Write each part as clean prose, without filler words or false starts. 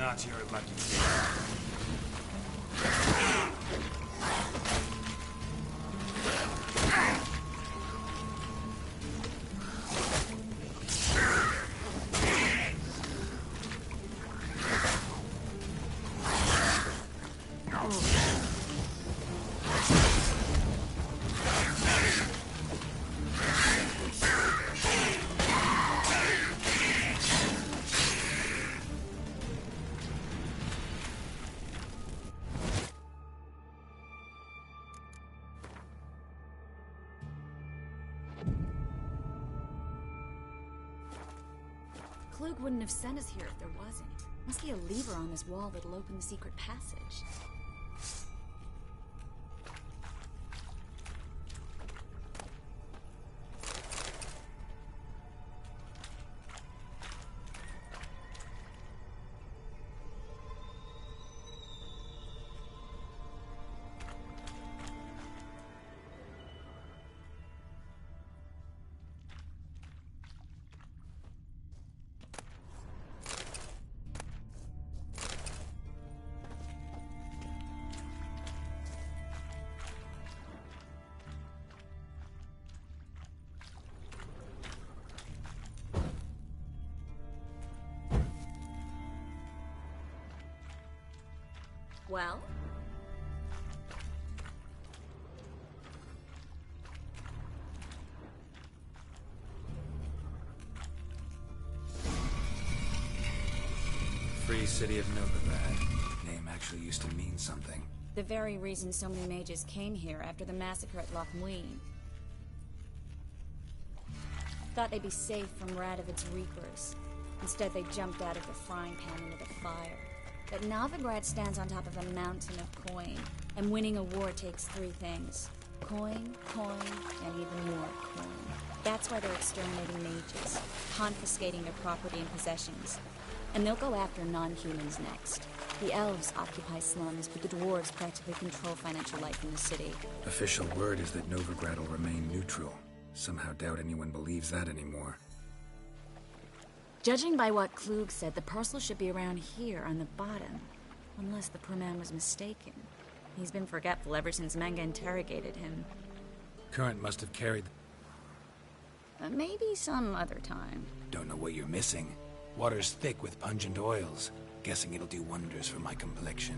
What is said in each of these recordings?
not your lucky day. Klug wouldn't have sent us here if there wasn't. Must be a lever on this wall that'll open the secret passage. Well? Free City of Novigrad. Name actually used to mean something. The very reason so many mages came here after the massacre at Loch Muin. Thought they'd be safe from Radovid's reapers. Instead, they jumped out of the frying pan into the fire. But Novigrad stands on top of a mountain of coin, and winning a war takes three things. Coin, coin, and even more coin. That's why they're exterminating mages, confiscating their property and possessions. And they'll go after non-humans next. The elves occupy slums, but the dwarves practically control financial life in the city. Official word is that Novigrad will remain neutral. Somehow doubt anyone believes that anymore. Judging by what Klug said, the parcel should be around here on the bottom. Unless the poor man was mistaken. He's been forgetful ever since Manga interrogated him. Current must have carried... Maybe some other time. Don't know what you're missing. Water's thick with pungent oils. Guessing it'll do wonders for my complexion.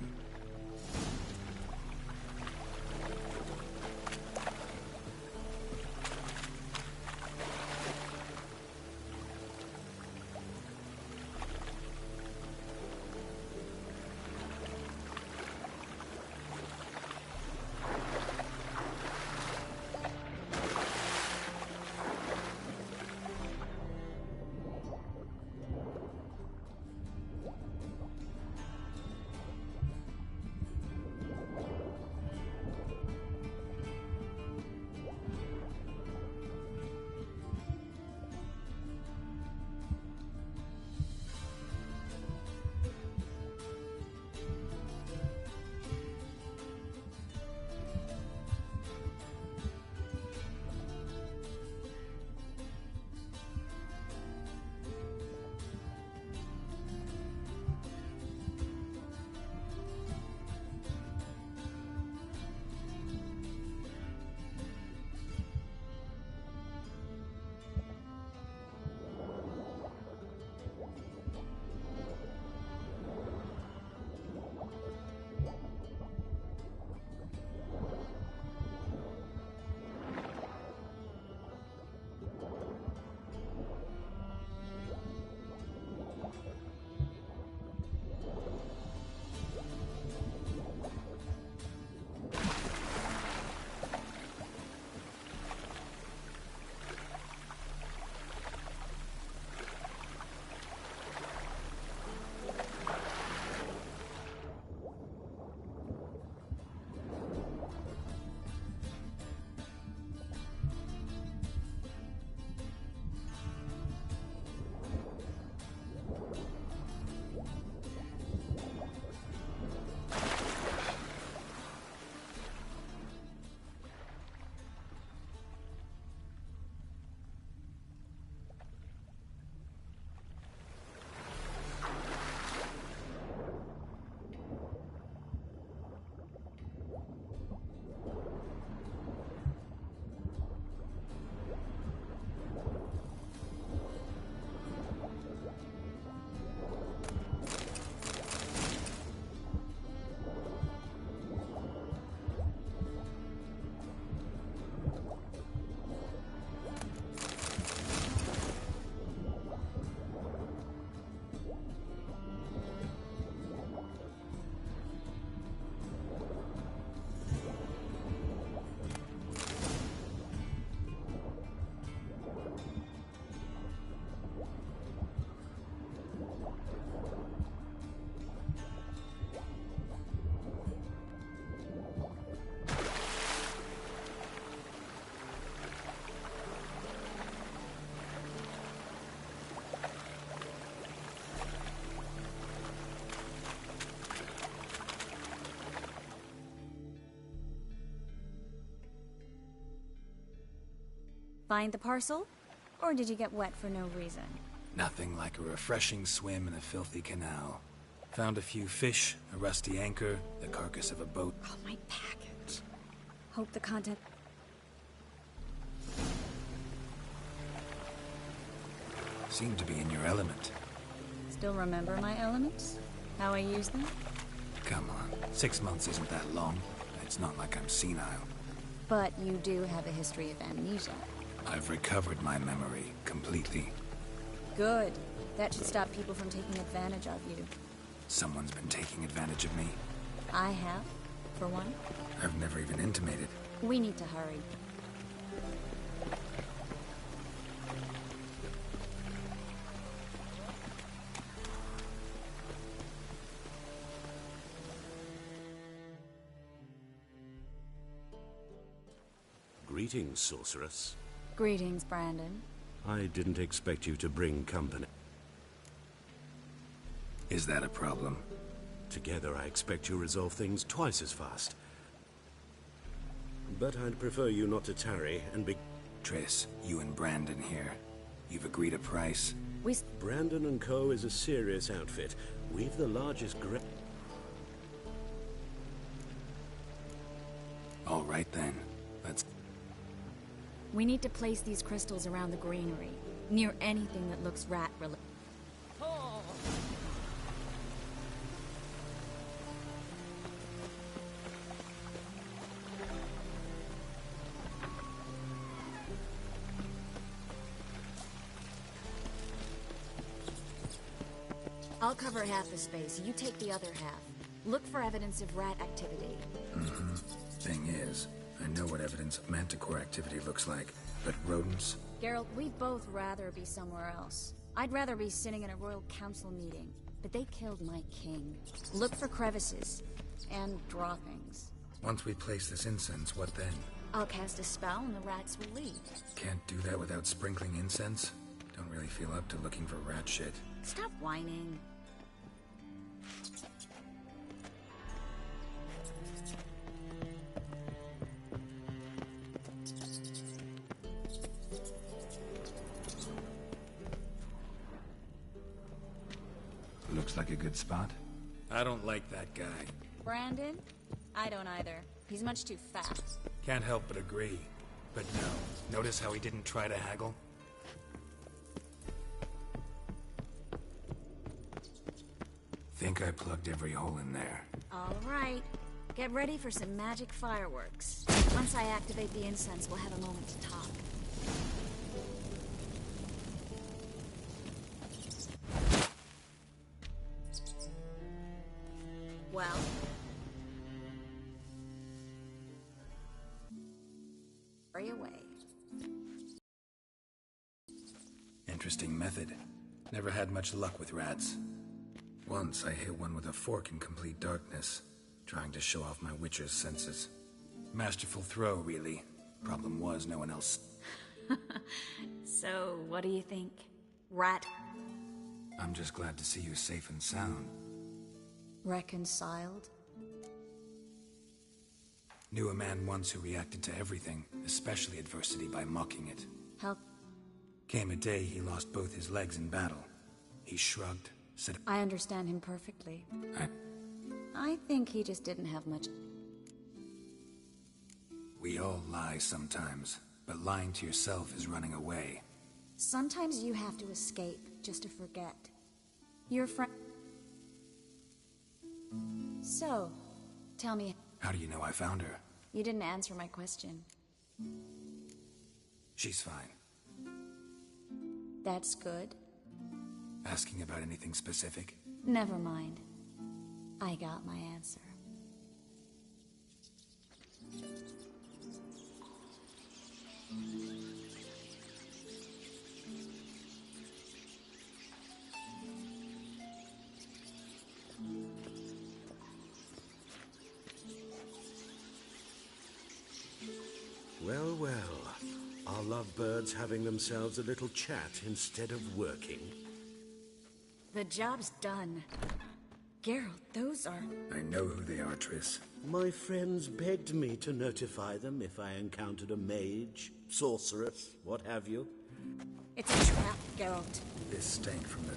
Find the parcel? Or did you get wet for no reason? Nothing like a refreshing swim in a filthy canal. Found a few fish, a rusty anchor, the carcass of a boat. Oh, my package. Hope the content... Seem to be in your element. Still remember my elements? How I use them? Come on, 6 months isn't that long. It's not like I'm senile. But you do have a history of amnesia. I've recovered my memory completely. Good. That should stop people from taking advantage of you. Someone's been taking advantage of me. I have, for one. I've never even intimated. We need to hurry. Greetings, sorceress. Greetings, Brandon. I didn't expect you to bring company. Is that a problem? Together, I expect you resolve things twice as fast. But I'd prefer you not to tarry and be... Triss, you and Brandon here. You've agreed a price? Brandon and Co. is a serious outfit. We've the largest All right then. Let's... We need to place these crystals around the greenery, near anything that looks rat-related. I'll cover half the space, you take the other half. Look for evidence of rat activity. Thing is, I know what evidence of manticore activity looks like, but rodents? Geralt, we'd both rather be somewhere else. I'd rather be sitting in a royal council meeting, but they killed my king. Look for crevices, and droppings. Once we place this incense, what then? I'll cast a spell and the rats will leave. Can't do that without sprinkling incense? Don't really feel up to looking for rat shit. Stop whining. Looks like a good spot. I don't like that guy. Brandon? I don't either. He's much too fat. Can't help but agree. But no, notice how he didn't try to haggle? Think I plugged every hole in there. All right. Get ready for some magic fireworks. Once I activate the incense, we'll have a moment to talk. Well? Hurry away. Interesting method. Never had much luck with rats. Once I hit one with a fork in complete darkness, trying to show off my witcher's senses. Masterful throw, really. Problem was, no one else... So, what do you think? Rat? I'm just glad to see you safe and sound. Reconciled? Knew a man once who reacted to everything, especially adversity, by mocking it. Help. Came a day he lost both his legs in battle. He shrugged, said... I understand him perfectly. I think he just didn't have much... We all lie sometimes, but lying to yourself is running away. Sometimes you have to escape, just to forget. Your friend... So, tell me... How do you know I found her? You didn't answer my question. She's fine. That's good. Asking about anything specific? Never mind. I got my answer. Well, well. Our lovebirds having themselves a little chat instead of working. The job's done. Geralt, those are... I know who they are, Triss. My friends begged me to notify them if I encountered a mage, sorceress, what have you. It's a trap, Geralt. This stank from the...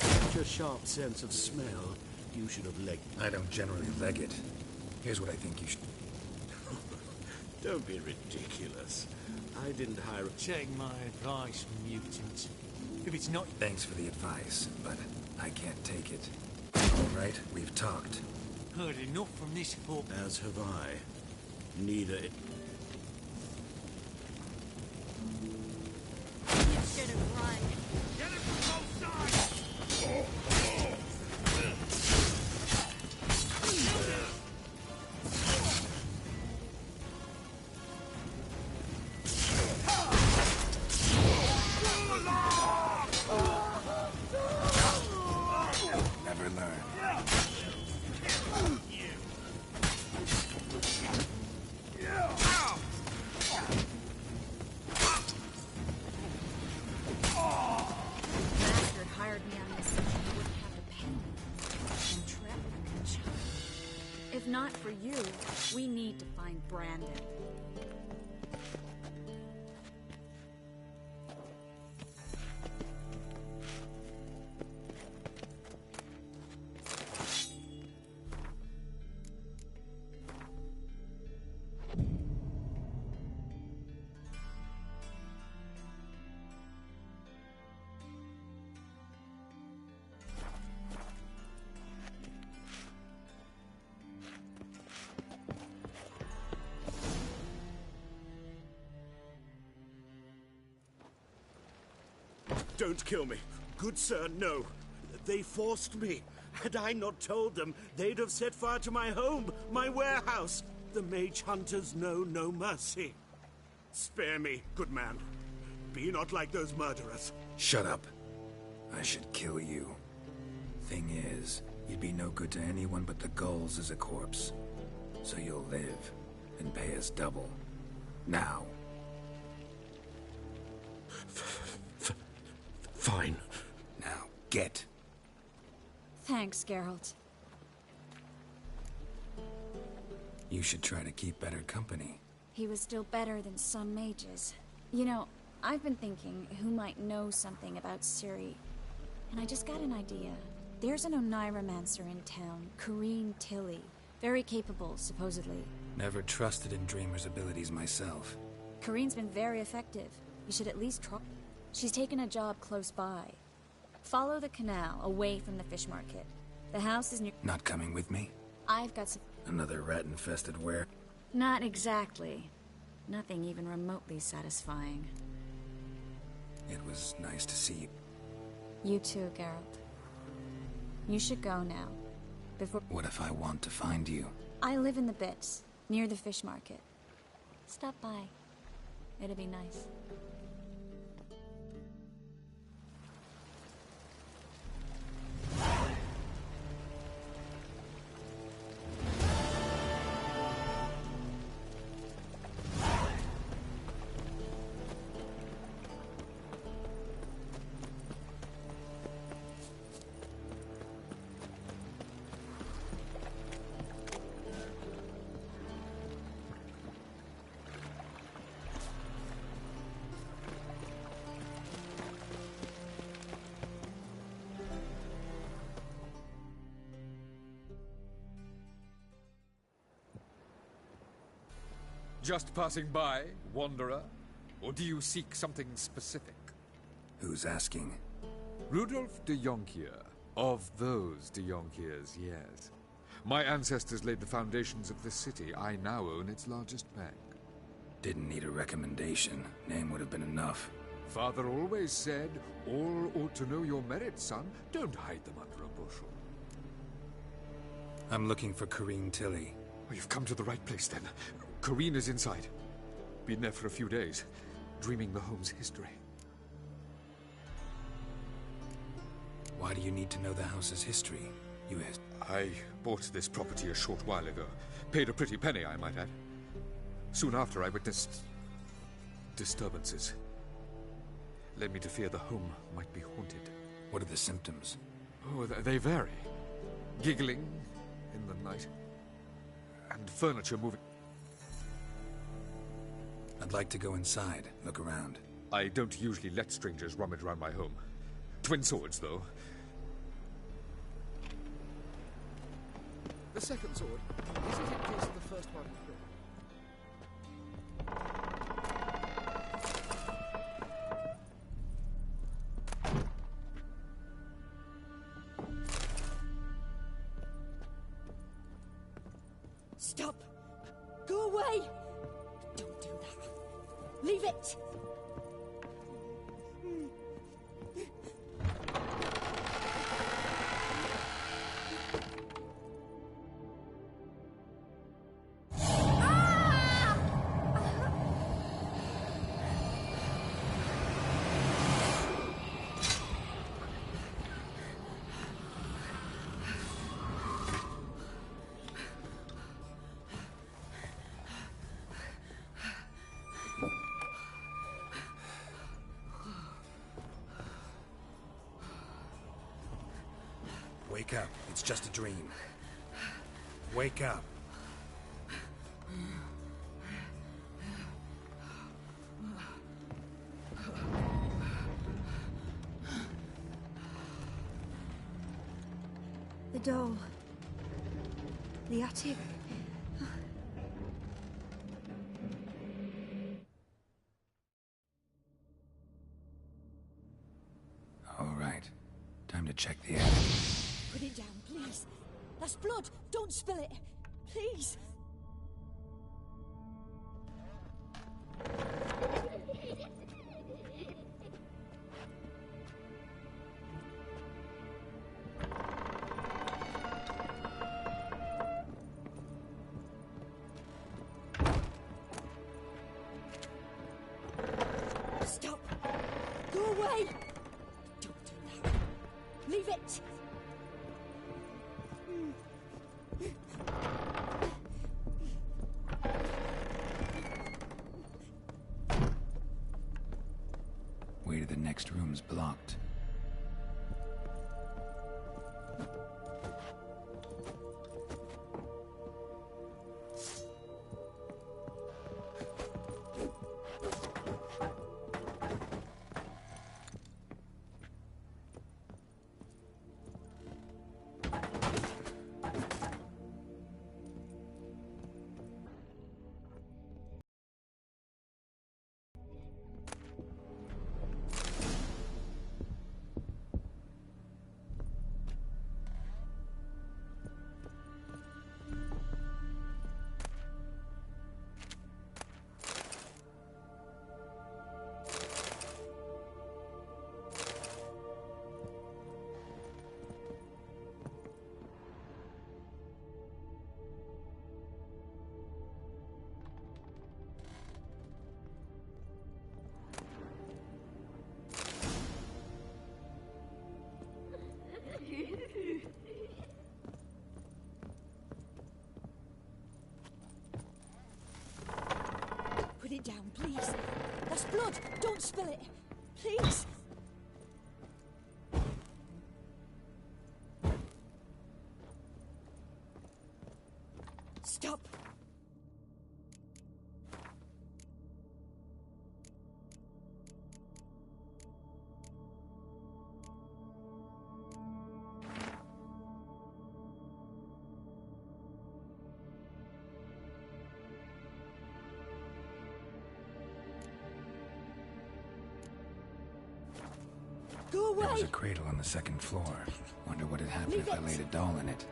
Such a sharp sense of smell, you should have legged. I don't generally leg it. Here's what I think you should... Don't be ridiculous. I didn't hire a... Take my advice, mutant. If it's not... Thanks for the advice, but I can't take it. All right, we've talked. Heard enough from this folk. As have I. Neither it... You should have run. Get it from both sides! Never learn. Bastard hired me on this so he wouldn't have to pay me. And trap like a child. If not for you, we need to find Brandon. Don't kill me. Good sir, no. They forced me. Had I not told them, they'd have set fire to my home, my warehouse. The mage hunters know no mercy. Spare me, good man. Be not like those murderers. Shut up. I should kill you. Thing is, you'd be no good to anyone but the gulls as a corpse. So you'll live and pay us double. Now. Fine. Now, get. Thanks, Geralt. You should try to keep better company. He was still better than some mages. You know, I've been thinking who might know something about Ciri. And I just got an idea. There's an Oneiromancer in town, Corrine Tilly. Very capable, supposedly. Never trusted in Dreamer's abilities myself. Corrine's been very effective. You should at least try. She's taken a job close by. Follow the canal, away from the fish market. The house is near... Not coming with me? I've got some... Another rat-infested where? Not exactly. Nothing even remotely satisfying. It was nice to see you. You too, Geralt. You should go now. Before... What if I want to find you? I live in the Bits, near the fish market. Stop by. It'll be nice. Just passing by, wanderer? Or do you seek something specific? Who's asking? Rudolf de Jonkier. Of those de Jonkiers, yes. My ancestors laid the foundations of this city. I now own its largest bank. Didn't need a recommendation. Name would have been enough. Father always said, all ought to know your merits, son. Don't hide them under a bushel. I'm looking for Corrine Tilly. Oh, you've come to the right place, then. Corrine is inside. Been there for a few days, dreaming the home's history. Why do you need to know the house's history? I bought this property a short while ago. Paid a pretty penny, I might add. Soon after, I witnessed disturbances. Led me to fear the home might be haunted. What are the symptoms? Oh, they vary. giggling in the night, and furniture moving. I'd like to go inside, look around. I don't usually let strangers rummage around my home. Twin swords, though. The second sword, is it in case the first one broke? Stop! Go away! Don't do that. Leave it! Wake up. It's just a dream. Wake up. The doll. The attic. All right. Time to check the attic. Put it down, please. That's blood. Don't spill it. Please. Stop. Go away. Don't do that. Leave it. Way to the next room's blocked. Put it down, please. That's blood. Don't spill it. Please. Stop. Go away! There was a cradle on the second floor. Wonder what had happened if I laid a doll in it.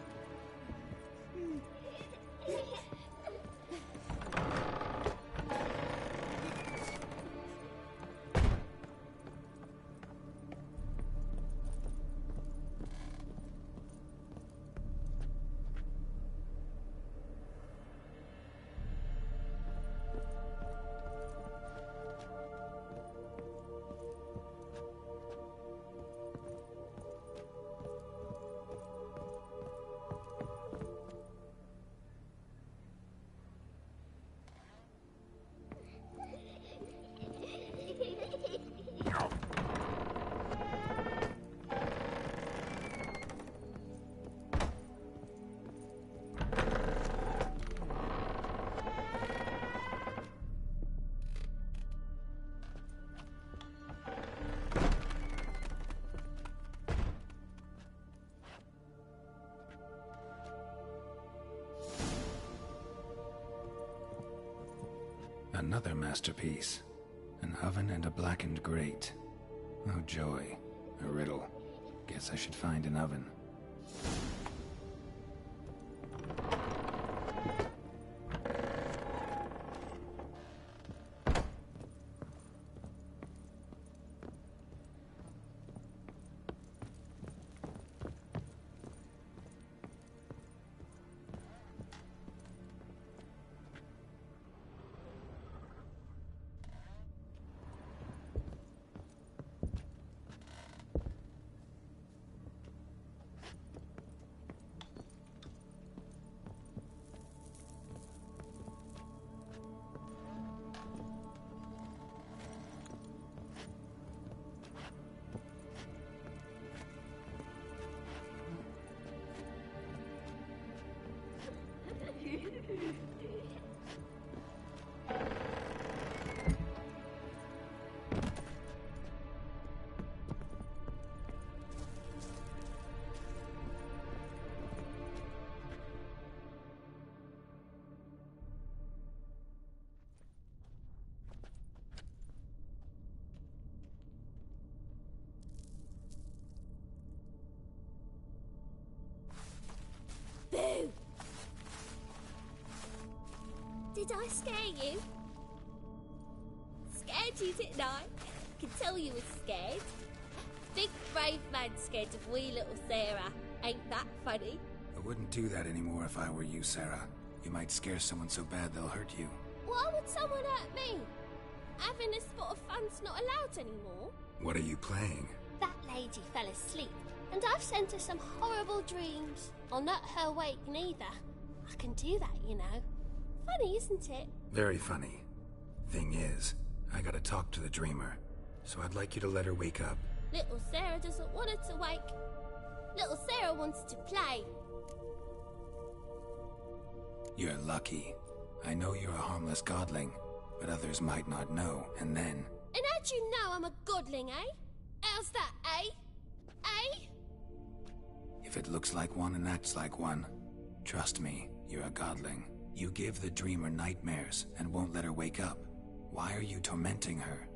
Another masterpiece. An oven and a blackened grate. Oh joy. A riddle. Guess I should find an oven. Boo! Did I scare you? Scared you, didn't I? I can tell you were scared. Big brave man scared of wee little Sarah. Ain't that funny? I wouldn't do that anymore if I were you, Sarah. You might scare someone so bad they'll hurt you. Why would someone hurt me? Having a spot of fun's not allowed anymore. What are you playing? That lady fell asleep, and I've sent her some horrible dreams. I'll not her wake neither. I can do that, you know. Funny, isn't it? Very funny. Thing is, I gotta talk to the dreamer, so I'd like you to let her wake up. Little Sarah doesn't want her to wake. Little Sarah wants to play. You're lucky. I know you're a harmless godling, but others might not know, and then... And how'd you know I'm a godling, eh? How's that, eh? Eh? If it looks like one and acts like one, trust me, you're a godling. You give the dreamer nightmares and won't let her wake up. Why are you tormenting her?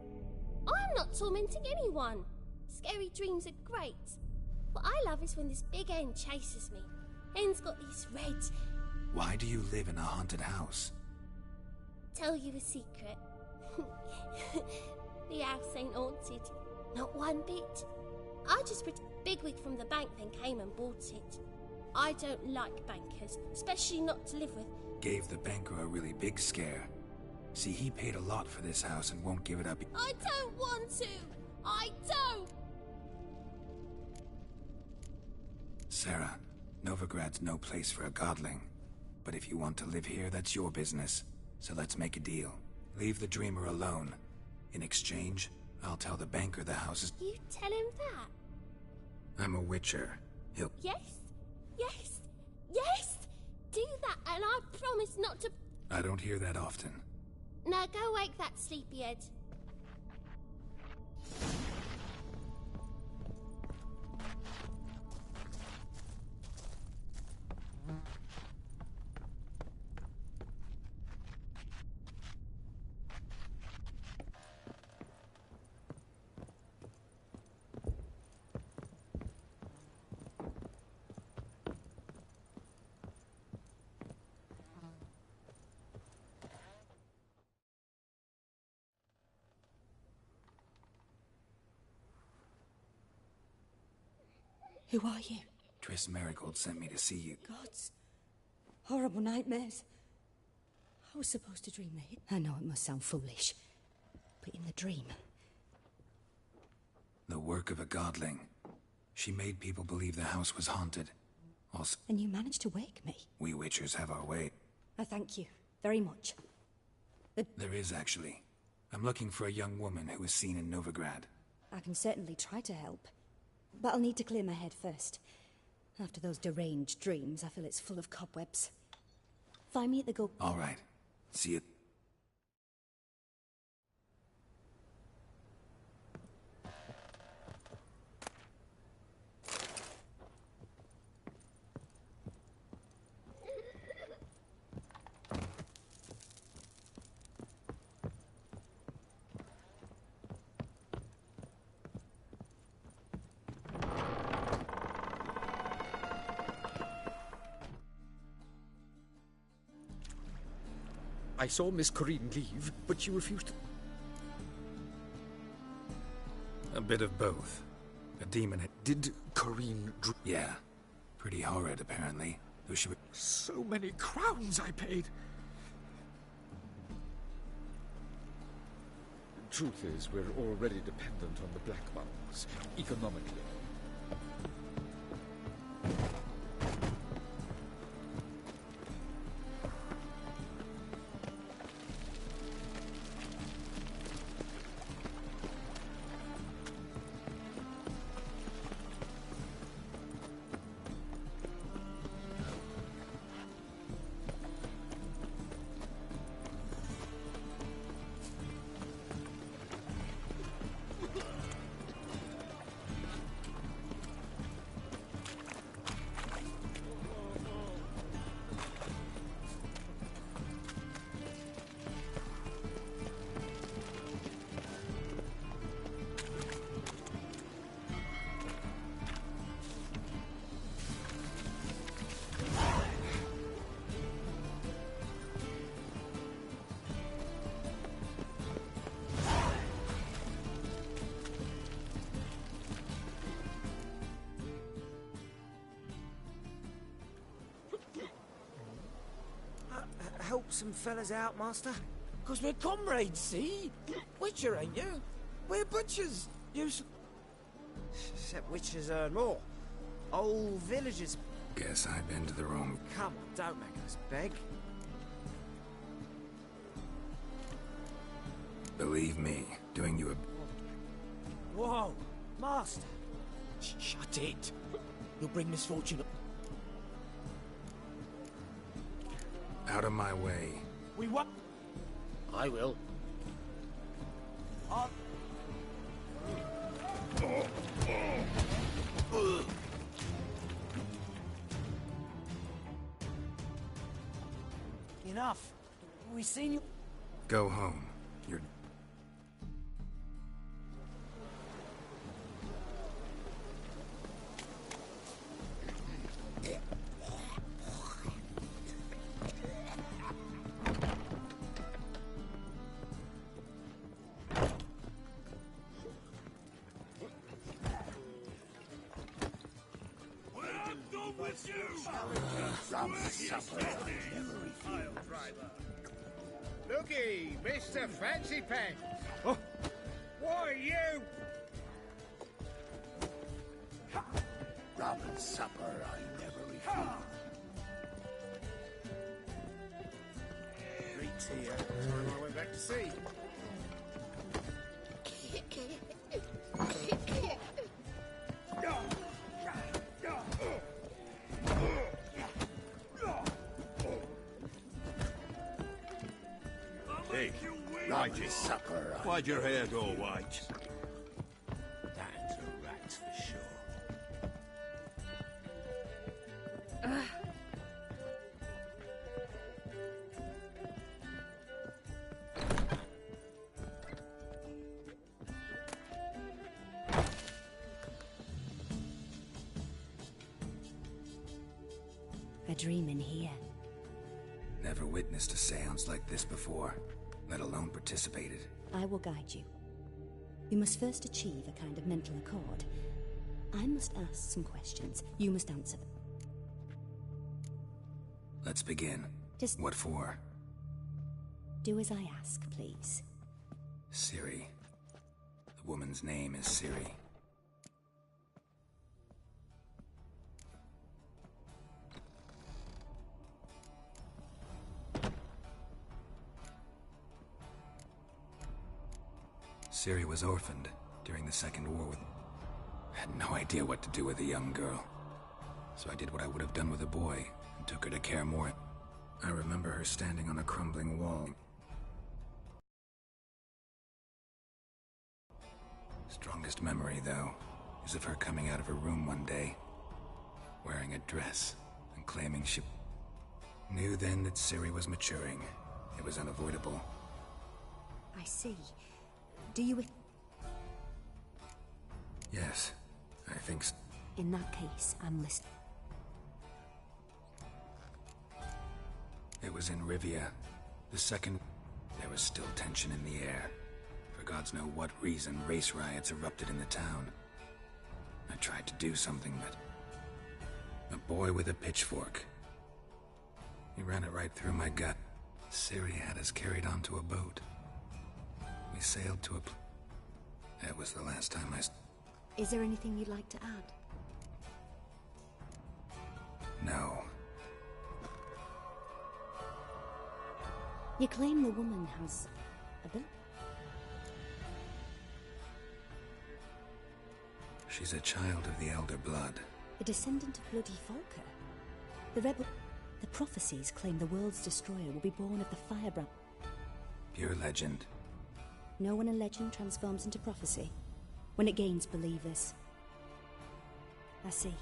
I'm not tormenting anyone. Scary dreams are great. What I love is when this big hen chases me. Hen's got these red... Why do you live in a haunted house? Tell you a secret. The house ain't haunted. Not one bit. I just bigwig from the bank then came and bought it. I don't like bankers, especially not to live with. Gave the banker a really big scare. See, he paid a lot for this house and won't give it up. I don't want to! I don't! Sarah, Novigrad's no place for a godling. But if you want to live here, that's your business. So let's make a deal. Leave the dreamer alone. In exchange, I'll tell the banker the house is... You tell him that? I'm a witcher. He'll... Yes, yes, yes! Do that and I promise not to... I don't hear that often. Now go wake that sleepyhead. Who are you? Triss Marigold sent me to see you. Gods. Horrible nightmares. I was supposed to dream it. I know it must sound foolish, but in the dream... The work of a godling. She made people believe the house was haunted. Also... And you managed to wake me? We witchers have our way. I thank you very much. There is, actually. I'm looking for a young woman who was seen in Novigrad. I can certainly try to help. But I'll need to clear my head first. After those deranged dreams, I feel it's full of cobwebs. Find me at the go... All right. See you. I saw Miss Corinne leave, but she refused to... A bit of both. A demon had... Did Corinne... Yeah. Pretty horrid, apparently. Though she... So many crowns I paid. The truth is, we're already dependent on the Black Monks, economically. Help some fellas out, Master? 'Cause we're comrades, see? Witcher, ain't you? We're butchers. Except witchers earn more. Old villagers. Guess I've been to the wrong... Come on, don't make us beg. Believe me, doing you a... Whoa, Master. Shut it. You'll bring misfortune. Out of my way. We what? I will. Enough. We seen you. Go home. You're... Looky, Mr. Fancy Pants. Oh. Why, you... Rum and supper I never refuse. Reeks here. Time I went back to sea. Hey, ride your supper. Why'd your hair go white? That's a rat for sure. A dream in here. Never witnessed a seance like this before, let alone participated. I will guide you. You must first achieve a kind of mental accord. I must ask some questions. You must answer them. Let's begin. Just What for? do as I ask, please. Ciri. The woman's name is Ciri. Ciri was orphaned during the Second War with... Had no idea what to do with a young girl. So I did what I would have done with a boy, and took her to Kaer Morhen. I remember her standing on a crumbling wall. Strongest memory, though, is of her coming out of her room one day, wearing a dress, and claiming she... Knew then that Ciri was maturing. It was unavoidable. I see. Do you... Yes, I think so. In that case, I'm listening. It was in Rivia. The second, there was still tension in the air. For God's know what reason, race riots erupted in the town. I tried to do something, but... a boy with a pitchfork. He ran it right through my gut. Siri had us carried onto a boat. We sailed to a... That was the last time I... Is there anything you'd like to add? No. You claim the woman has a bill? She's a child of the Elder Blood. A descendant of bloody Volker. The prophecies claim the world's destroyer will be born of the firebrand. Pure legend. Know when a legend transforms into prophecy? When it gains believers. I see.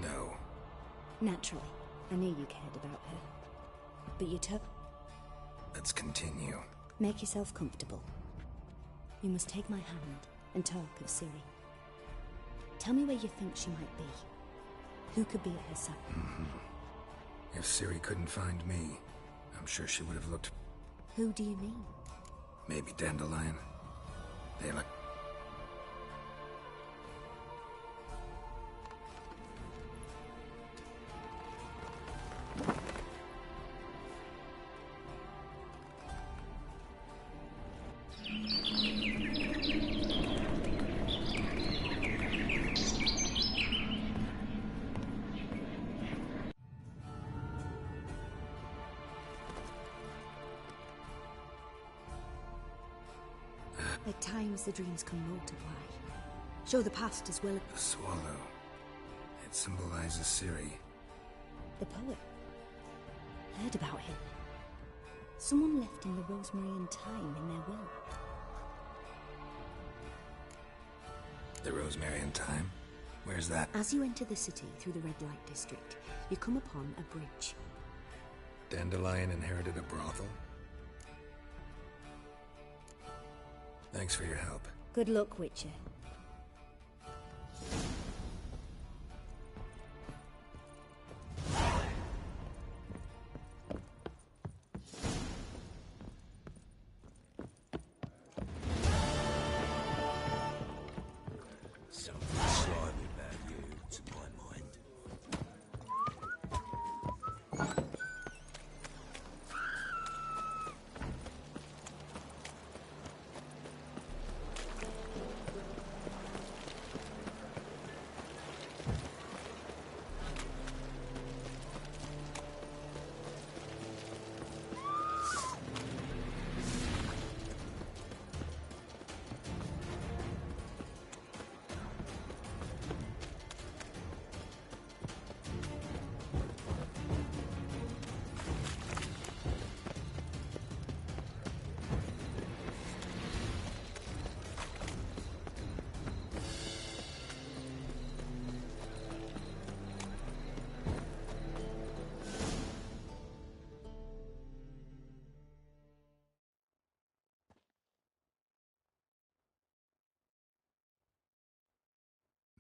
No. Naturally. I knew you cared about her. But you took... Let's continue. Make yourself comfortable. You must take my hand and talk of Siri. Tell me where you think she might be. Who could be at her side? If Siri couldn't find me, I'm sure she would have looked... Who do you mean? Maybe Dandelion. They look... At times the dreams can multiply. Show the past as well as... The swallow. It symbolizes Siri. The poet. Heard about him. Someone left him the rosemary and thyme in their will. The rosemary and thyme? Where's that? As you enter the city through the red light district, you come upon a bridge. Dandelion inherited a brothel? Thanks for your help. Good luck, Witcher. Something slimy about you, to my mind.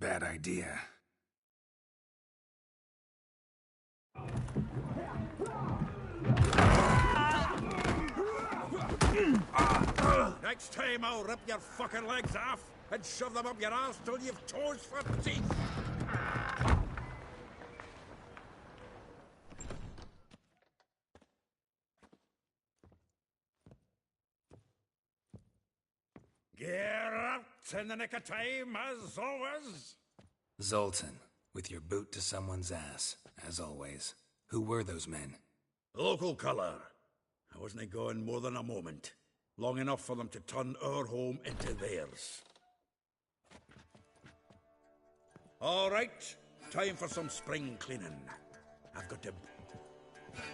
Bad idea. Next time I'll rip your fucking legs off and shove them up your ass till you've toes for teeth. Get out in the nick of time, as always. Zoltan, with your boot to someone's ass, as always. Who were those men? Local colour. I wasn't going more than a moment. Long enough for them to turn our home into theirs. All right, time for some spring cleaning. I've got to...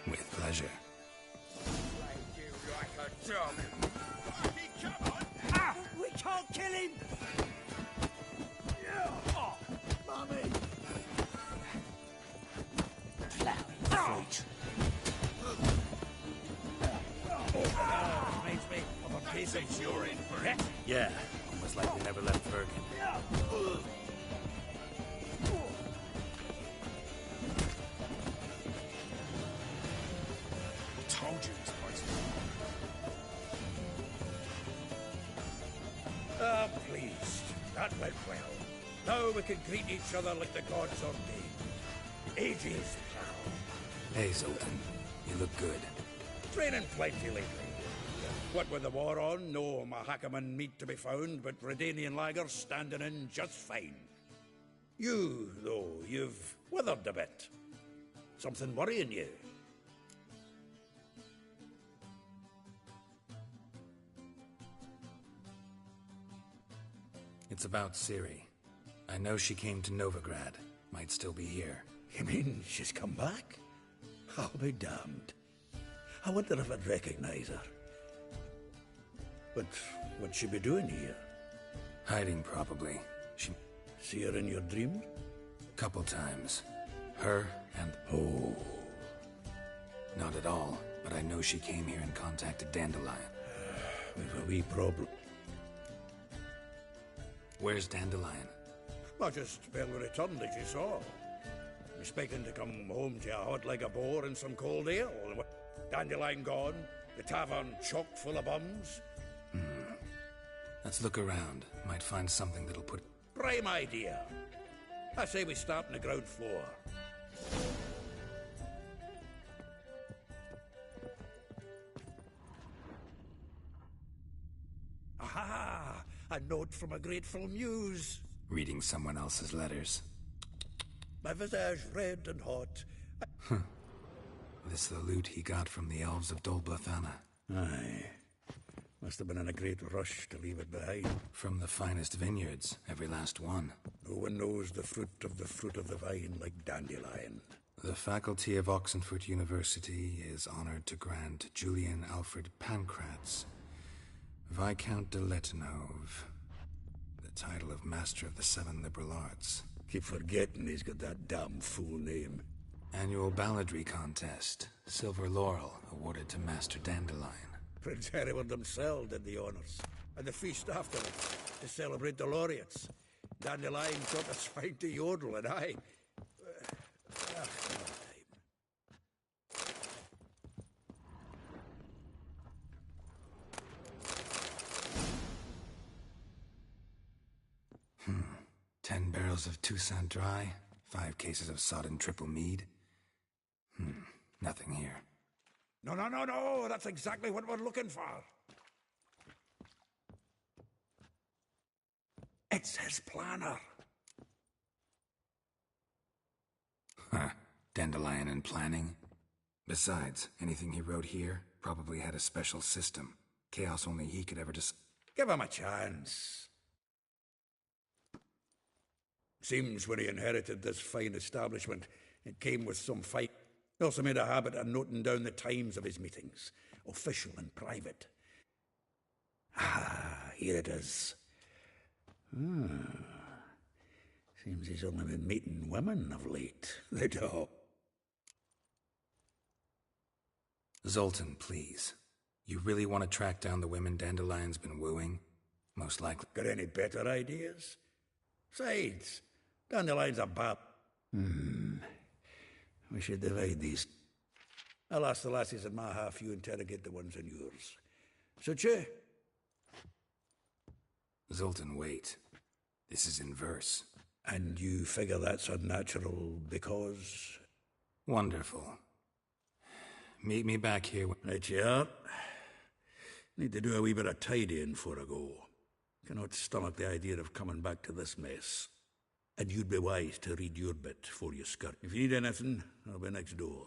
With pleasure. You like a dog. Come on! Ah! We can't kill him! Oh, Mummy! Reminds me of a piece of you're in for it. Yeah, almost like we never left Bergen. Ah, pleased. That went well. Now we can greet each other like the gods ordained. Ages, pal. Hey, Zoltan. You look good. Training plenty lately. What with the war on, no Mahakaman meat to be found, but Redanian lagers standing in just fine. You, though, you've withered a bit. Something worrying you? It's about Ciri. I know she came to Novigrad. Might still be here. You mean she's come back? I'll be damned. I wonder if I'd recognize her. But what'd she be doing here? Hiding, probably. She... See her in your dreams? Couple times. Her and... Oh. Not at all, but I know she came here and contacted Dandelion. We've a wee problem. Where's Dandelion? Well, just barely returned, as you saw. Expecting to come home to a hot leg of boar and some cold ale. Dandelion gone, the tavern chock full of bums. Let's look around. Might find something that'll put... Prime idea. I say we start on the ground floor. Aha! A note from a grateful muse. Reading someone else's letters. My visage red and hot. This the loot he got from the elves of Dol Blathanna. Aye. Must have been in a great rush to leave it behind. From the finest vineyards, every last one. No one knows the fruit of the vine like Dandelion. The faculty of Oxenfurt University is honored to grant Julian Alfred Pancratz, Viscount de Letenhove, the title of Master of the Seven Liberal Arts. Keep forgetting he's got that damn full name. Annual balladry contest. Silver laurel awarded to Master Dandelion. Prince Hereward himself did the honours. And the feast after it, to celebrate the laureates. Dandelion taught us fine to yodel, and I... another time. 10 barrels of Toussaint Dry, 5 cases of sodden triple mead. Nothing here. No, that's exactly what we're looking for. It's his planner. Dandelion and planning. Besides, anything he wrote here probably had a special system. Chaos only he could ever Give him a chance. Seems when he inherited this fine establishment, it came with some fight. He also made a habit of noting down the times of his meetings, official and private. Here it is. Seems he's only been meeting women of late. They do. Zoltan, please. You really want to track down the women Dandelion's been wooing? Most likely. Got any better ideas? Besides, Dandelion's a bap. We should divide these. I'll ask the lassies in my half, you interrogate the ones in yours. Suit you? Zoltan, wait. This is in verse. And you figure that's unnatural because... Wonderful. Meet me back here when... Right you are. Need to do a wee bit of tidying before I go. Cannot stomach the idea of coming back to this mess. And you'd be wise to read your bit before you skirt. If you need anything, I'll be next door.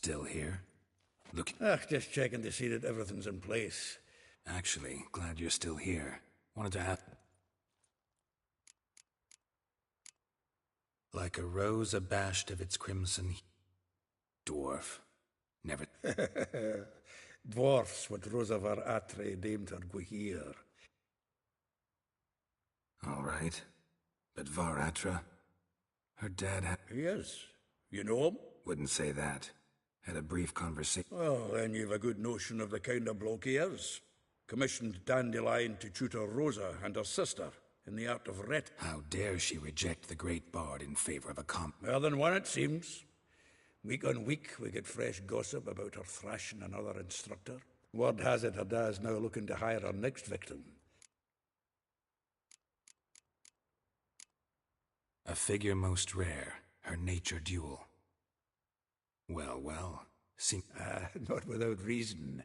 Still here? Look. Just checking to see that everything's in place. Actually, glad you're still here. Wanted to ask. Like a rose abashed of its crimson. Dwarf. Never. Dwarfs what Rosavar Atre named her Gwahir. All right. But Varatra? Her dad had... He is. You know him? Wouldn't say that. Had a brief conversation. Well, then you've a good notion of the kind of bloke he is. Commissioned Dandelion to tutor Rosa and her sister in the art of ret. How dare she reject the great bard in favor of a Well, then one it seems. Week on week, we get fresh gossip about her thrashing another instructor. Word has it her dad's now looking to hire her next victim. A figure most rare, her nature dual. Well, not without reason.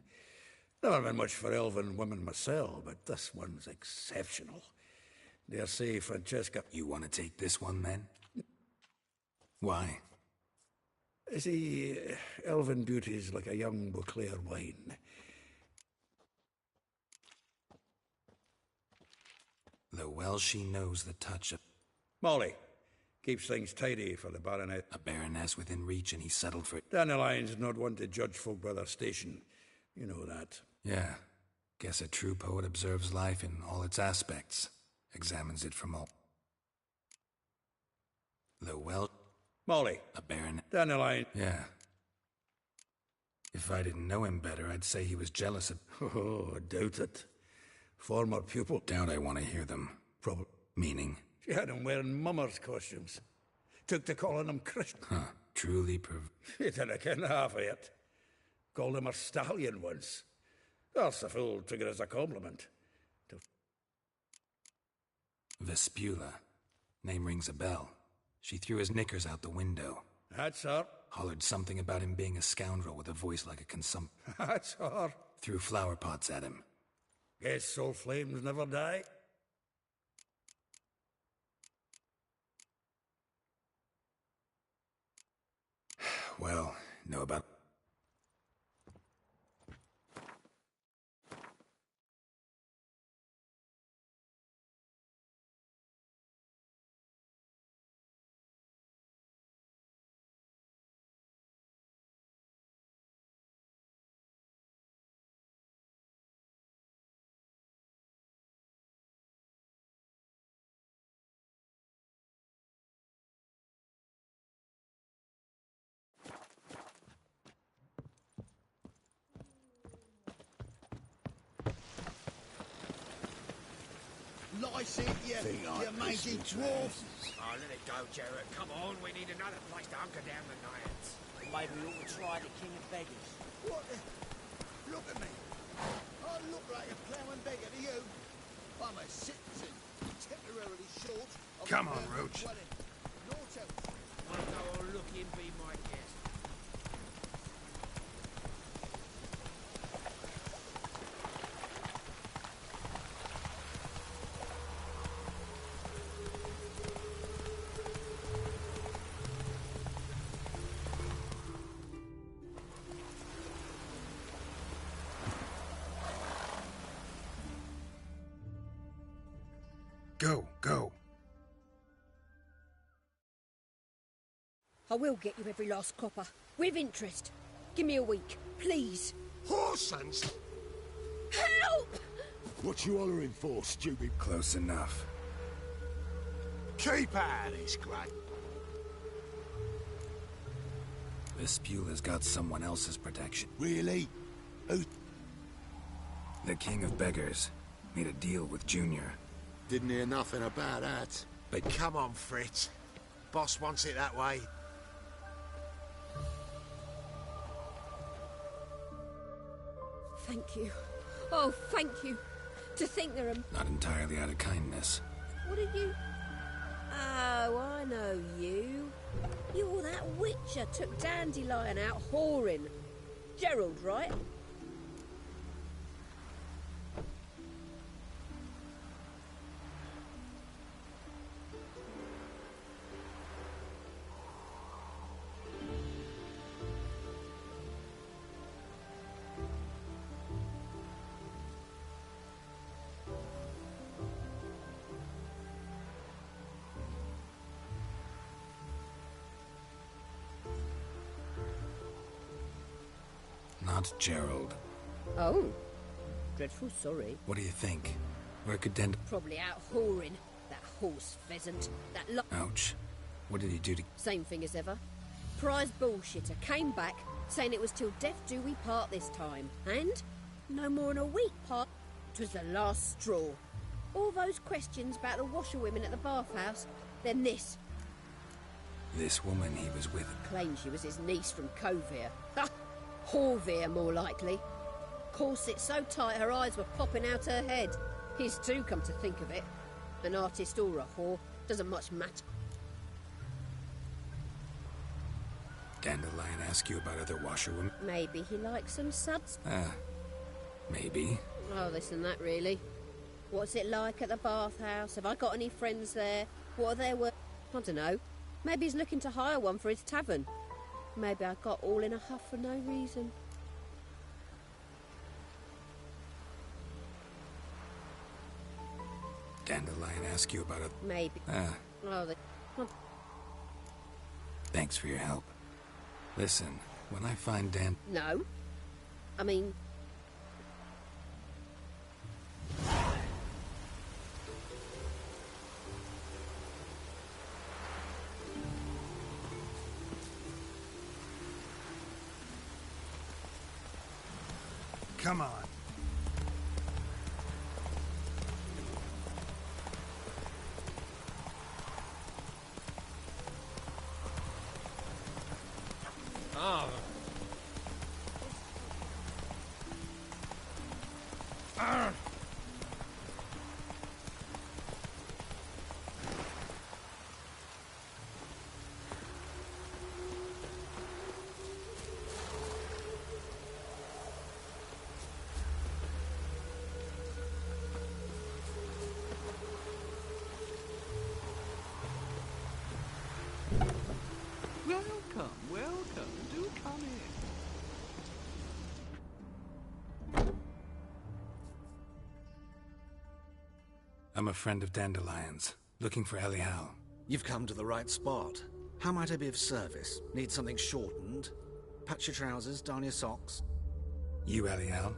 Never been much for elven women myself, but this one's exceptional. Dare say, Francesca... You want to take this one, then? Why? See, elven beauty's like a young Beauclair wine. Though well she knows the touch of... Molly. Keeps things tidy for the baronet. A baroness within reach, and he settled for it. Dandelion's not one to judge folk by their station. You know that. Yeah. Guess a true poet observes life in all its aspects. Examines it from all... Though well... Molly. A baronet. Dandelion. Yeah. If I didn't know him better, I'd say he was jealous of... Oh, I doubt it. Former pupil. Doubt I want to hear them. Probably. Meaning? She had him wearing mummers' costumes. Took to calling him Christian. Huh. Truly He didn't ken half of it. Called him a stallion once. That's the fool took it as a compliment. Vespula. Name rings a bell. She threw his knickers out the window. That's her. Hollered something about him being a scoundrel with a voice like a That's her. Threw flower pots at him. Guess soul flames never die. Well, know about... Lice it, you mangy dwarf. Oh, let it go, Jarrett. Come on, we need another place to hunker down the nights. Maybe we ought to try the King of Beggars. What the... Look at me. I look like a ploughing beggar to you. I'm a citizen, temporarily short of... Come on, Roach. Naught else. I'll go on looking, be my guest. Go. I will get you every last copper. With interest. Give me a week, please. Horsens! Help! What you hollering for, stupid? Close enough. Keep out of this, Grey. Vespula's got someone else's protection. Really? Who? The King of Beggars. Made a deal with Junior. Didn't hear nothing about that. But come on, Fritz. Boss wants it that way. Thank you. Oh, thank you. To think there are... Not entirely out of kindness. What are you... Oh, I know you. You're that witcher took Dandelion out whoring. Gerald, right? not Gerald. Oh. Dreadful sorry. What do you think? Where could Dend... Probably out whoring. That horse pheasant. That Ouch. What did he do to... Same thing as ever. Prize bullshitter came back, saying it was till death do we part this time. And no more than a week part. 'Twas the last straw. All those questions about the washerwomen at the bathhouse, then this. This woman he was with... Claimed she was his niece from Covere. Ha! Horvere, more likely. Corset so tight her eyes were popping out her head. His too, come to think of it. An artist or a whore, doesn't much matter. Dandelion ask you about other washerwomen? Maybe he likes some suds. Maybe. Oh, this and that, really. What's it like at the bathhouse? Have I got any friends there? What are their work? I don't know. Maybe he's looking to hire one for his tavern. Maybe I got all in a huff for no reason. Dandelion ask you about it? Maybe. Oh, Thanks for your help. Listen, when I find No. I mean... Come on. Ah. Welcome, welcome. Do come in. I'm a friend of Dandelion's, looking for Elial. You've come to the right spot. How might I be of service? Need something shortened? Patch your trousers, darn your socks. You Elial?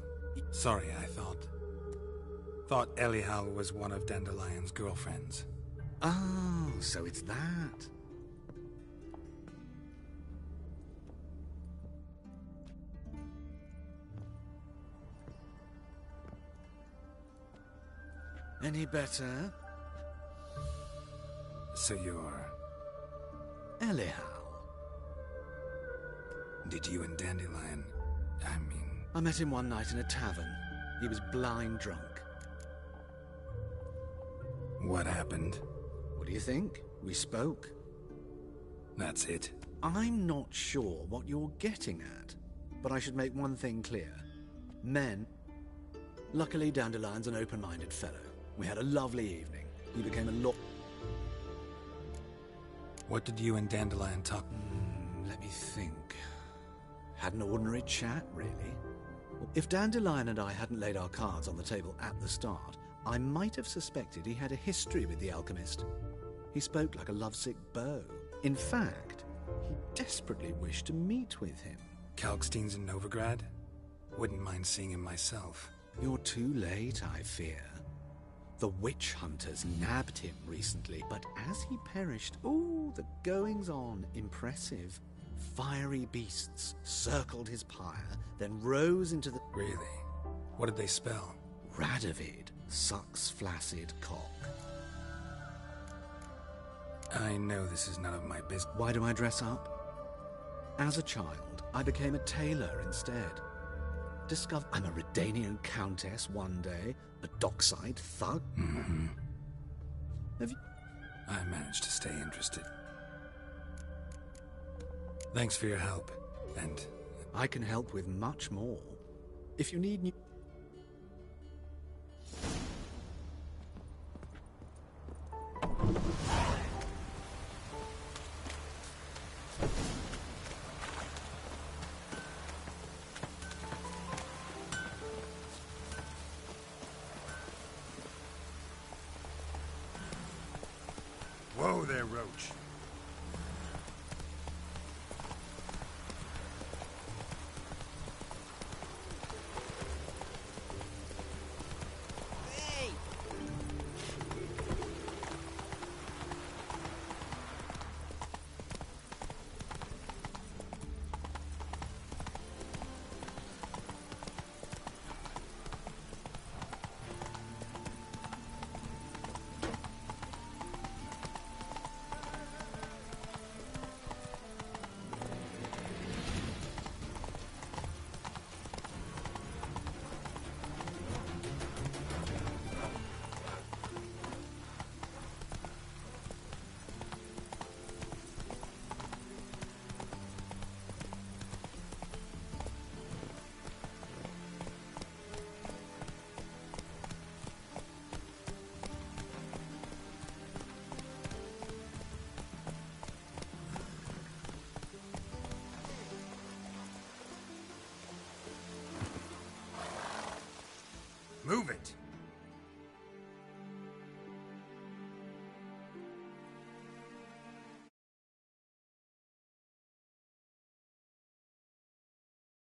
Sorry, I thought Elial was one of Dandelion's girlfriends. Oh, so it's that. Any better? So you're... Elial. Did you and Dandelion... I met him one night in a tavern. He was blind drunk. What happened? What do you think? We spoke. That's it? I'm not sure what you're getting at, but I should make one thing clear. Men... Luckily, Dandelion's an open-minded fellow. We had a lovely evening. He became a lot... What did you and Dandelion talk... Let me think. Had an ordinary chat, really. If Dandelion and I hadn't laid our cards on the table at the start, I might have suspected he had a history with the alchemist. He spoke like a lovesick beau. In fact, he desperately wished to meet with him. Kalkstein's in Novigrad? Wouldn't mind seeing him myself. You're too late, I fear. The witch hunters nabbed him recently, but as he perished, the goings-on impressive. Fiery beasts circled his pyre, then rose into the... Really? What did they spell? Radovid, sucks flaccid cock. I know this is none of my business. Why do I dress up? As a child, I became a tailor instead. Discovered I'm a Redanian countess one day, a dockside thug. Mm-hmm. Have you... I managed to stay interested. Thanks for your help, and... I can help with much more. If you need new... Whoa there, Roach. Move it!